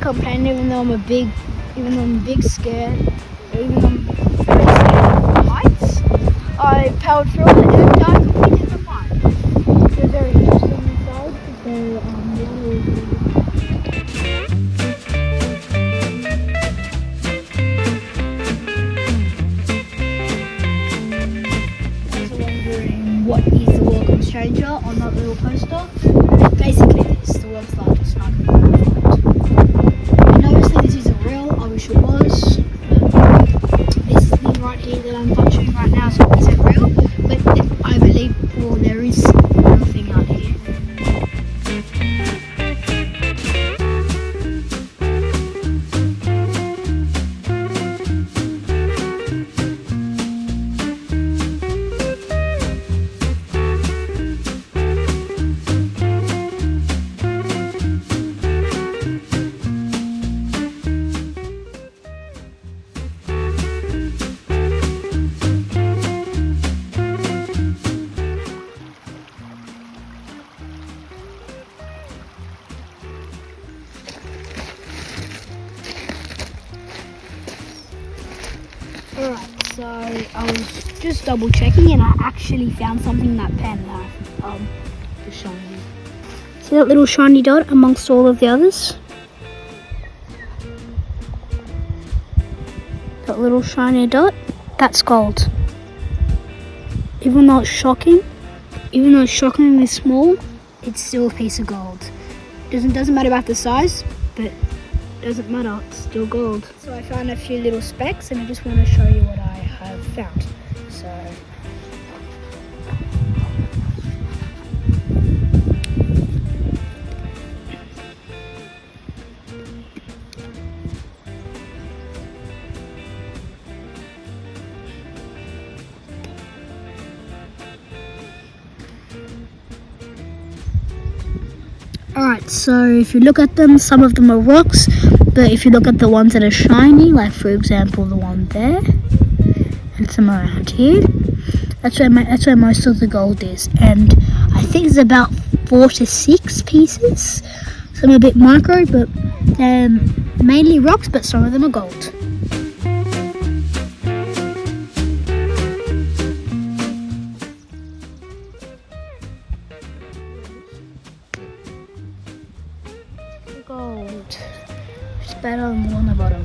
complain, even though I'm a big scared, even though I'm very scared of heights. I powered through it and I completed the fight. They're very interesting inside. The water is what is the Welcome Stranger on that little poster. Basically this, the world's largest snuggle fight. And obviously this isn't real, I wish it was. This thing right here that I'm touching right now isn't real, but I believe there is a real thing out here. Alright, so I was just double checking and I actually found something that pen that was shiny. See that little shiny dot amongst all of the others? That little shiny dot, that's gold. Even though it's shockingly small, it's still a piece of gold. Doesn't matter about the size, but doesn't matter, it's still gold. So I found a few little specks and I just want to show you what I have found. So alright, so if you look at them, some of them are rocks, but if you look at the ones that are shiny, like for example the one there, and some around here, that's where most of the gold is. And I think it's about 4 to 6 pieces. Some are a bit micro, but mainly rocks, but some of them are gold. Gold. It's better than the one on the bottom.